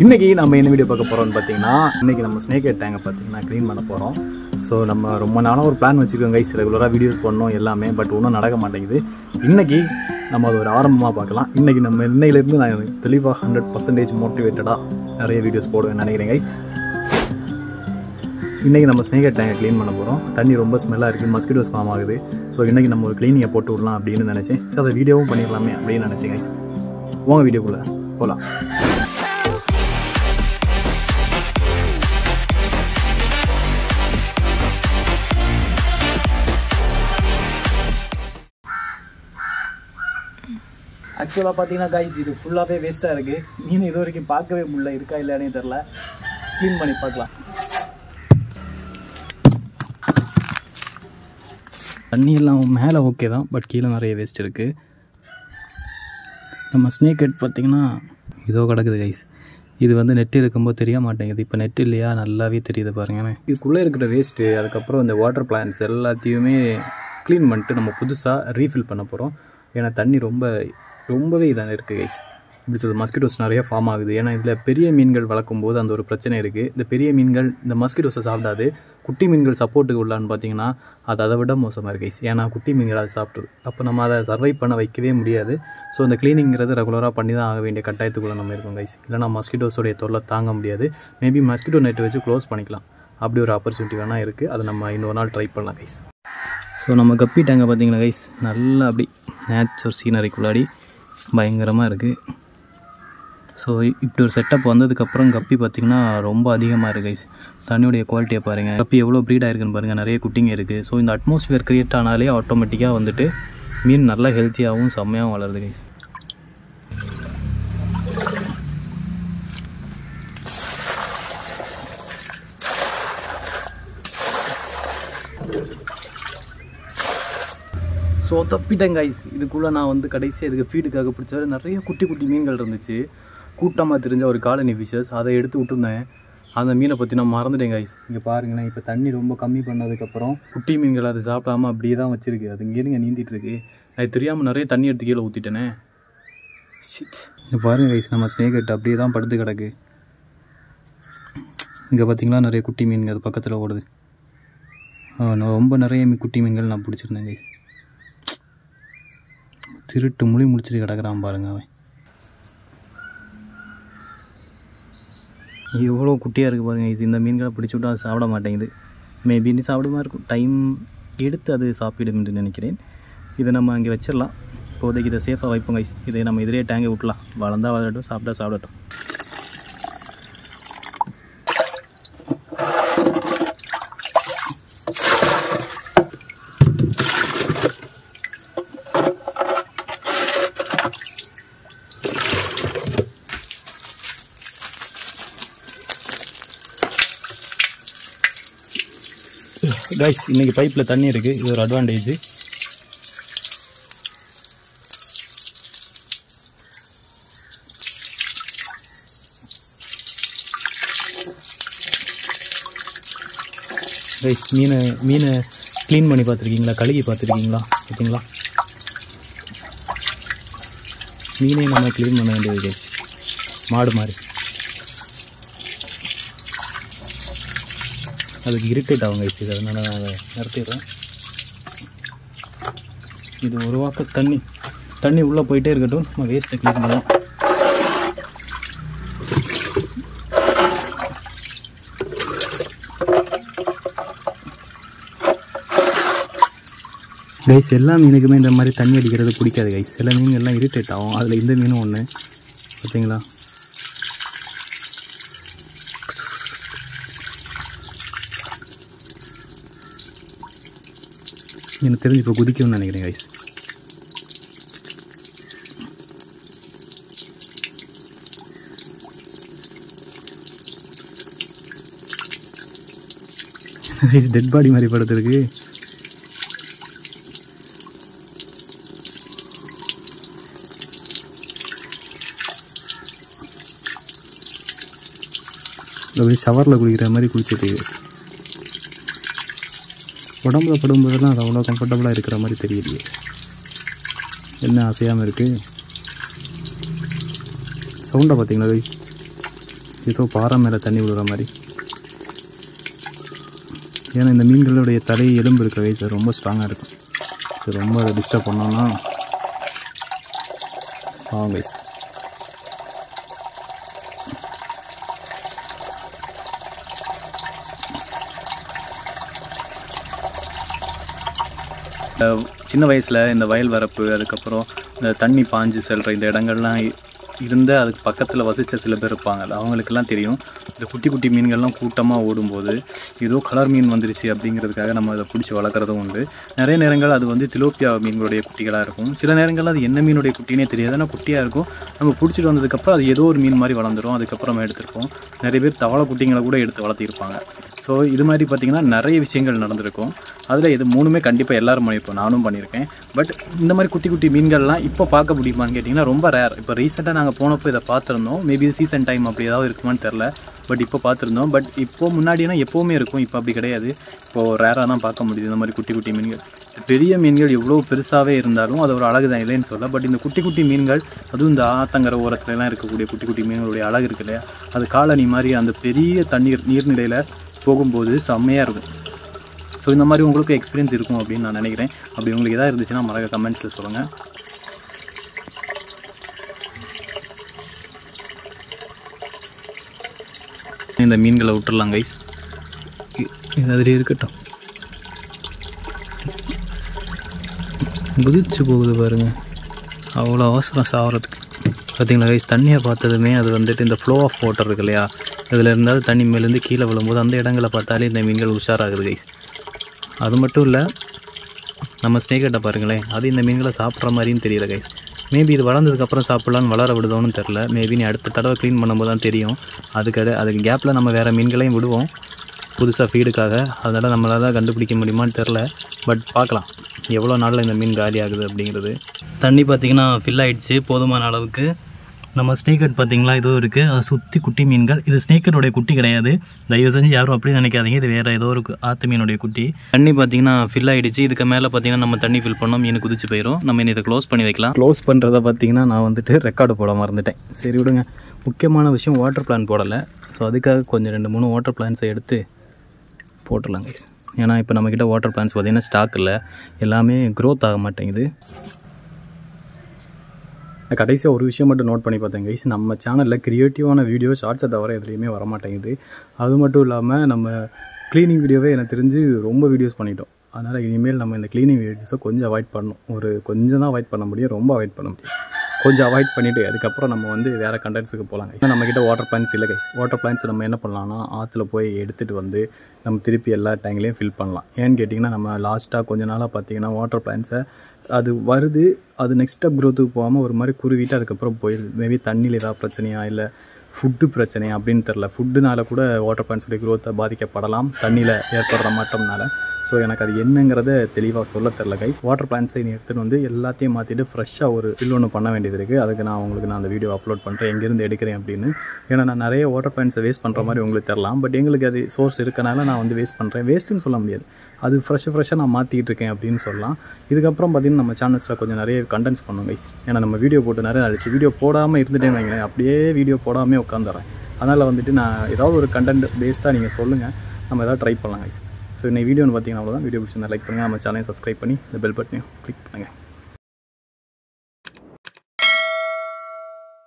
இன்றைக்கி நம்ம என்ன வீடியோ பார்க்க போகிறோம்னு பார்த்தீங்கன்னா, இன்றைக்கி நம்ம ஸ்னேக் ஹெட் டேங்கை பார்த்தீங்கன்னா க்ளீன் பண்ண போகிறோம். ஸோ நம்ம ரொம்ப நாளாக ஒரு பிளான் வச்சுருக்கோம் கைஸ், ரெகுலராக வீடியோஸ் பண்ணோம் எல்லாமே, பட் ஒன்றும் நடக்க மாட்டேங்குது. இன்றைக்கி நம்ம அது ஒரு ஆரம்பமாக பார்க்கலாம். இன்றைக்கி நம்ம இன்னையிலேருந்து நான் தெளிவாக 100% மோட்டிவேட்டடாக நிறைய வீடியோஸ் போடுவேன் நினைக்கிறேன் கைஸ். இன்றைக்கி நம்ம ஸ்னேக் ஹெட் டேங்கை க்ளீன் பண்ண போகிறோம். தண்ணி ரொம்ப ஸ்மெல்லாக இருக்குது, மஸ்கிட்டோஸ் ஃபார்ம் ஆகுது. ஸோ இன்றைக்கி நம்ம ஒரு க்ளீனிங்கை போட்டு விடலாம் அப்படின்னு நினச்சேன். ஸோ அதை வீடியோவும் பண்ணிடலாமே அப்படின்னு நினச்சேன் கைஸ். உங்கள் வீடியோக்குள்ளே போகலாம். ஆக்சுவலாக பார்த்தீங்கன்னா கைஸ், இது ஃபுல்லாகவே வேஸ்ட்டாக இருக்குது. மீன் இது வரைக்கும் பார்க்கவே முடியல, இருக்கா இல்லையானே தெரில. க்ளீன் பண்ணி பார்க்கலாம். தண்ணியெல்லாம் மேலே ஓகே தான், பட் கீழே நிறைய வேஸ்ட் இருக்குது. நம்ம ஸ்னேக் ஹெட் பார்த்திங்கன்னா இதோ கிடக்குது கைஸ். இது வந்து நெட் இருக்கும்போது தெரிய மாட்டேங்குது. இப்போ நெட் இல்லையா, நல்லாவே தெரியுது பாருங்கள். இதுக்குள்ளே இருக்கிற வேஸ்ட்டு, அதுக்கப்புறம் இந்த வாட்டர் பிளான்ட்ஸ் எல்லாத்தையுமே க்ளீன் பண்ணிட்டு நம்ம புதுசாக ரீஃபில் பண்ண போகிறோம். ஏன்னா தண்ணி ரொம்பவே இதாக இருக்குது கைஸ். இப்படி சொல்லுது, மஸ்கிட்டோஸ் நிறைய ஃபார்ம் ஆகுது. ஏன்னா இதில் பெரிய மீன்கள் வளர்க்கும் போது அந்த ஒரு பிரச்சனை இருக்குது. இந்த பெரிய மீன்கள் இந்த மஸ்கிட்டோஸை சாப்பிடாது. குட்டி மீன்கள் சப்போர்ட்டுக்கு உள்ளான்னு பார்த்தீங்கன்னா அது அதை விட மோசமாக இருக்குது கைஸ். ஏன்னா குட்டி மீன்கள் அதை சாப்பிட்ருது. அப்போ நம்ம அதை சர்வை பண்ண வைக்கவே முடியாது. ஸோ இந்த க்ளீனிங்கிறது ரெகுலராக பண்ணி தான் ஆக வேண்டிய கட்டாயத்துக்குள்ளே நம்ம இருக்கோம் கைஸ். இல்லைனா மஸ்கிட்டோஸோடைய தொல்லை தாங்க முடியாது. மேபி மஸ்கிட்டோ நெட்டை வச்சு க்ளோஸ் பண்ணிக்கலாம். அப்படி ஒரு ஆப்பர்ச்சுனிட்டி வேணால் இருக்குது. அதை நம்ம இன்னொரு நாள் ட்ரை பண்ணலாம் கைஸ். ஸோ நம்ம கப்பி டேங்கை பார்த்தீங்கன்னா கைஸ், நல்லா அப்படி நேச்சுரல் சீனரிக்குள்ளாடி பயங்கரமாக இருக்குது. ஸோ இப்படி ஒரு செட்டப் வந்ததுக்கப்புறம் கப்பி பார்த்திங்கன்னா ரொம்ப அதிகமாக இருக்குது கைஸ். தண்ணியுடைய குவாலிட்டியை பாருங்கள். கப்பி எவ்வளோ ப்ரீட் ஆகிருக்குன்னு பாருங்கள். நிறைய குட்டிங்க இருக்குது. ஸோ இந்த அட்மாஸ்ஃபியர் க்ரியேட் ஆனாலே ஆட்டோமேட்டிக்காக வந்துட்டு மீன் நல்லா ஹெல்த்தியாகவும் செம்மையாகவும் வளருது கைஸ். So தப்பிட்டேன் guys. இதுக்குள்ளே நான் வந்து கடைசியாக இதுக்கு ஃபீடுக்காக பிடிச்ச நிறைய குட்டி குட்டி மீன்கள் இருந்துச்சு. கூட்டமாக தெரிஞ்ச ஒரு காலனி ஃபிஷஸ், அதை எடுத்து விட்டுருந்தேன். அந்த மீனை பற்றி நான் மறந்துட்டேன் கைஸ். இங்கே பாருங்களேன், இப்போ தண்ணி ரொம்ப கம்மி பண்ணதுக்கப்புறம் குட்டி மீன்கள் அதை சாப்பிடாமல் அப்படியே தான் வச்சுருக்கு. அது இங்கேருங்க நீந்திட்டுருக்கு. அது தெரியாமல் நிறைய தண்ணி எடுத்து கீழே ஊற்றிட்டேனே. ஷிட். இங்கே பாருங்கள் கைஸ், நம்ம ஸ்னேக் ஹெட் அப்படியே தான் படுத்து கிடக்கு. இங்கே பார்த்திங்களா நிறைய குட்டி மீன்கள் அது பக்கத்தில் ஓடுது. நான் ரொம்ப நிறைய குட்டி மீன்கள் நான் பிடிச்சிருந்தேன் கைஸ். திருட்டு மொழி முடிச்சுட்டு கிடக்கிறான் பாருங்க அவன். எவ்வளோ குட்டியாக இருக்குது பாருங்கள் இது. இந்த மீன்களை பிடிச்சி விட்டு அது சாப்பிட மாட்டேங்குது. மேபி நீ சாப்பிடுமா இருக்கும். டைம் எடுத்து அது சாப்பிடும் என்று நினைக்கிறேன். இதை நம்ம அங்கே வச்சிடலாம். இப்போதைக்கு இதை சேஃபாக வைப்போம் கைஸ். இதை நம்ம இதிலே டேங்கை விட்டலாம். வளர்ந்தா வளரட்டும், சாப்பிடட்டும். கைஸ், இன்றைக்கி பைப்பில் தண்ணி இருக்குது. இது ஒரு அட்வான்டேஜ். கைஸ், மீனை க்ளீன் பண்ணி பார்த்துருக்கீங்களா? கழுகி பார்த்துருக்கீங்களா? பார்த்தீங்களா? மீனை நம்ம க்ளீன் பண்ண வேண்டியது கைஸ், மாடு மாதிரி. அதுக்கு இரிட்டேட் ஆகும் கைஸ். இது அதனால் நான் அதை நிறுத்திடுறேன். இது ஒரு வாக்க தண்ணி உள்ளே போயிட்டே இருக்கட்டும். நம்ம வேஸ்ட்டை க்ளீன் பண்ணலாம். கைஸ், எல்லா மீனுக்குமே இந்த மாதிரி தண்ணி அடிக்கிறது பிடிக்காது கைஸ். சில மீன் எல்லாம் இரிட்டேட் ஆகும். அதில் இந்த மீனும் ஒன்று. பார்த்தீங்களா? எனக்கு தெரிஞ்சு இப்போ குதிக்கும்னு நினைக்கிறேன் கைஸ். டெட் பாடி மாதிரி படுத்துருக்கு. அப்படியே ஷவரில் குளிக்கிற மாதிரி குளிச்சுட்டு உடம்புல படும்போதெல்லாம் அது அவ்வளோ கம்ஃபர்டபுளாக இருக்கிற மாதிரி தெரியலையே. என்ன அசையாமல் இருக்குது. சவுண்டை பார்த்தீங்களா கைஸ்? ஏதோ பாறை மேலே தண்ணி விடுற மாதிரி. ஏன்னா இந்த மீன்களுடைய தலை எலும்பு இருக்கிற வயசு ரொம்ப ஸ்ட்ராங்காக இருக்கும். ஸோ ரொம்ப அதை டிஸ்டர்ப் பண்ணோன்னா கைஸ். சின்ன வயசில் இந்த வயல் வரப்பு, அதுக்கப்புறம் இந்த தண்ணி பாஞ்சு செல்கிற இந்த இடங்கள்லாம் இருந்து அதுக்கு பக்கத்தில் வசித்த சில பேர் இருப்பாங்க. அவங்களுக்கெல்லாம் தெரியும். இந்த குட்டி குட்டி மீன்கள்லாம் கூட்டமாக ஓடும்போது ஏதோ கலர் மீன் வந்துருச்சு அப்படிங்கிறதுக்காக நம்ம அதை பிடிச்சி வளர்க்குறதும் உண்டு. நிறைய நேரங்கள் அது வந்து திலோப்பியா மீன்களுடைய குட்டிகளாக இருக்கும். சில நேரங்களில் அது என்ன மீனுடைய குட்டினே தெரியாது, ஆனால் குட்டியாக இருக்கும். நம்ம பிடிச்சிட்டு வந்ததுக்கப்புறம் அது ஏதோ ஒரு மீன் மாதிரி வளர்ந்துடும். அதுக்கப்புறமா எடுத்துருப்போம். நிறைய பேர் தவளை குட்டிங்களை கூட எடுத்து வளர்த்திருப்பாங்க. ஸோ இது மாதிரி பார்த்திங்கன்னா நிறைய விஷயங்கள் நடந்திருக்கும். அதில் இது 3மே கண்டிப்பாக எல்லோரும் பண்ணியிருப்போம், நானும் பண்ணியிருக்கேன். பட் இந்த மாதிரி குட்டி குட்டி மீன்கள்லாம் இப்போ பார்க்க முடியுமான்னு கேட்டிங்கன்னா ரொம்ப ரேர். இப்போ ரீசெண்டாக நாங்கள் போனப்போ இதை பார்த்துருந்தோம். மேபி சீசன் டைம் அப்படி ஏதாவது இருக்குமான்னு தெரில. பட் இப்போ பார்த்துருந்தோம். பட் இப்போது முன்னாடினா எப்போவுமே இருக்கும், இப்போ அப்படி கிடையாது. இப்போது ரேராக தான் பார்க்க முடியுது இந்த மாதிரி குட்டி குட்டி மீன்கள். பெரிய மீன்கள் எவ்வளோ பெருசாகவே இருந்தாலும் அது ஒரு அழகு தான், இல்லைன்னு சொல்ல. பட் இந்த குட்டி குட்டி மீன்கள், அதுவும் இந்த ஆத்தங்கரை ஓரத்துலலாம் இருக்கக்கூடிய குட்டி குட்டி மீன்களுடைய அழகு இருக்கு இல்லையா, அது காலனி மாதிரி அந்த பெரிய நீர்நிலையில் போகும்போது செம்மையாக இருக்கும். ஸோ இந்த மாதிரி உங்களுக்கு எக்ஸ்பீரியன்ஸ் இருக்கும் அப்படின்னு நான் நினைக்கிறேன். அப்படி உங்களுக்கு எதாவது இருந்துச்சுன்னா மறக்க கமெண்ட்ஸில் சொல்லுங்கள். இந்த மீன்களை விட்டுடலாம் கைஸ், இது அதிலே இருக்கட்டும். குதிச்சு போகுது பாருங்கள், அவ்வளோ அவசரம் சாகிறதுக்கு. பார்த்திங்களா கைஸ், தண்ணியை பார்த்ததுமே அது வந்துட்டு இந்த ஃப்ளோ ஆஃப் வாட்டர் இருக்கு இல்லையா, இதில் இருந்தாலும் தண்ணி மேலேருந்து கீழே விழும்போது அந்த இடங்களை பார்த்தாலே இந்த மீன்கள் உஷாராகுது கைஸ். அது மட்டும் இல்லை, நம்ம ஸ்னேக்கட்டை பாருங்களேன், அது இந்த மீன்களை சாப்பிட்ற மாதிரியும் தெரியல கைஸ். மேபி இது வளர்ந்ததுக்கப்புறம் சாப்பிட்லான்னு வளர விடுதோன்னு தெரில. மேபி நீ அடுத்த தடவை க்ளீன் பண்ணும்போது தான் தெரியும். அதுக்கு கேப்பில் நம்ம வேறு மீன்களையும் விடுவோம் புதுசாக ஃபீடுக்காக. அதனால் நம்மளால் கண்டுபிடிக்க முடியுமான்னு தெரில. பட் பார்க்கலாம் எவ்வளோ நாளில் இந்த மீன் காலி ஆகுது அப்படிங்கிறது. தண்ணி பார்த்திங்கன்னா ஃபில் ஆகிடுச்சு போதுமான அளவுக்கு. நம்ம ஸ்னேக்கட் பார்த்திங்களா இதுவும் இருக்குது, அதை சுற்றி குட்டி மீன்கள். இது ஸ்னேக்கட்டோடைய குட்டி கிடையாது, தயவு செஞ்சு யாரும் அப்படி நினைக்காதீங்க. இது வேறு ஏதோ ஒரு ஆற்று மீனுடைய குட்டி. தண்ணி பார்த்திங்கன்னா ஃபில் ஆகிடுச்சு. இதுக்கு மேலே பார்த்திங்கன்னா நம்ம தண்ணி ஃபில் பண்ணோம், மீன் குதிச்சு போயிடும். நம்ம இதை க்ளோஸ் பண்ணி வைக்கலாம். க்ளோஸ் பண்ணுறதை பார்த்திங்கன்னா நான் வந்துட்டு ரெக்கார்டு போட மறந்துட்டேன். சரி விடுங்க. முக்கியமான விஷயம் வாட்டர் பிளான் போடலை. ஸோ அதுக்காக கொஞ்சம் 2-3 வாட்டர் பிளான்ஸை எடுத்து போட்டுடலாம் கைஸ். ஏன்னா இப்போ நம்மக்கிட்ட வாட்டர் பிளான்ஸ் பார்த்திங்கன்னா ஸ்டாக் இல்லை, எல்லாமே க்ரோத் ஆக மாட்டேங்குது. கடைசியாக ஒரு விஷயம் மட்டும் நோட் பண்ணி பார்த்தேன் கைஸ், நம்ம சேனலில் க்ரியேட்டிவான வீடியோ ஷார்ட்ஸை தவிர எதுலேயுமே வர மாட்டேங்குது. அது மட்டும் இல்லாமல் நம்ம க்ளீனிங் வீடியோவே எனக்கு தெரிஞ்சு ரொம்ப வீடியோஸ் பண்ணிட்டோம். அதனால் இனிமேல் நம்ம இந்த க்ளீனிங் வீடியோஸை கொஞ்சம் அவாய்ட் பண்ணணும். கொஞ்சம் தான் அவாய்ட் பண்ண முடியும், ரொம்ப அவாய்ட் பண்ண முடியும். கொஞ்சம் அவாய்ட் பண்ணிவிட்டு அதுக்கப்புறம் நம்ம வந்து வேறு கண்டென்ட்ஸுக்கு போகலாம். ஏன்னா நம்மக்கிட்ட வாட்டர் பிளான்ஸ் இல்லை கைஸ். வாட்டர் பிளான்ஸ் நம்ம என்ன பண்ணலாம்னா ஆற்றுல போய் எடுத்துகிட்டு வந்து நம்ம திருப்பி எல்லா டேங்க்லேயும் ஃபில் பண்ணலாம். ஏன்னு கேட்டிங்கன்னா நம்ம லாஸ்ட்டாக கொஞ்ச நாளாக பார்த்திங்கன்னா வாட்டர் பிளான்ஸை அது வருது, அது நெக்ஸ்ட் ஸ்டெப் க்ரோத்துக்கு போகாமல் ஒரு மாதிரி குருவிட்டு அதுக்கப்புறம் போயிடுது. மேபி தண்ணியில் ஏதாவது பிரச்சனையா இல்லை ஃபுட்டு பிரச்சனையா அப்படின்னு தெரில. ஃபுட்டுனால கூட வாட்டர் பிளான்ஸுடைய க்ரோத்தை பாதிக்கப்படலாம் தண்ணியில் ஏற்படுற மாற்றம்னால. ஸோ எனக்கு அது என்னங்கிறத தெளிவாக சொல்ல தெரில கைஸ். வாட்டர் பிளான்ஸை நீ எடுத்துகிட்டு வந்து எல்லாத்தையும் மாற்றிட்டு ஃப்ரெஷ்ஷாக ஒரு ஃபில் ஒன்று பண்ண வேண்டியது இருக்குது. அதுக்கு நான் அந்த வீடியோ அப்லோட் பண்ணுறேன் எங்கேருந்து எடுக்கிறேன் அப்படின்னு. ஏன்னா நான் நிறைய வாட்டர் பிளான்ஸை வேஸ்ட் பண்ணுற மாதிரி உங்களுக்கு தரலாம். பட் எங்களுக்கு அது சோர்ஸ் இருக்கனால நான் வந்து வேஸ்ட் பண்ணுறேன். வேஸ்ட்டுன்னு சொல்ல முடியாது, அது ஃப்ரெஷ்ஷாக நான் மாற்றிக்கிட்டு இருக்கேன் அப்படின்னு சொல்லலாம். இதுக்கப்புறம் பார்த்திங்கன்னா நம்ம சேனல்ஸில் கொஞ்சம் நிறைய கண்டென்ட்ஸ் பண்ணுவோம் கைஸ். ஏன்னா நம்ம வீடியோ போட்டு நிறைய ஆயிடுச்சு. வீடியோ போடாமல் இருந்துட்டேன்னு வைங்களேன், அப்படியே வீடியோ போடாமல் உட்காந்துறேன். அதனால் வந்துட்டு நான் ஏதாவது ஒரு கண்டென்ட் பேஸ்ட்டாக நீங்கள் சொல்லுங்கள், நம்ம எதாவது ட்ரை பண்ணலாம் கைஸ். ஸோ இந்த வீடியோன்னு பார்த்தீங்கன்னா அவ்வளோதான். வீடியோ பிடிச்சிருந்தா லைக் பண்ணுங்கள், நம்ம சேனலை சப்ஸ்கிரைப் பண்ணி இந்த பெல் பட்டனையும் கிளிக் பண்ணுங்கள்.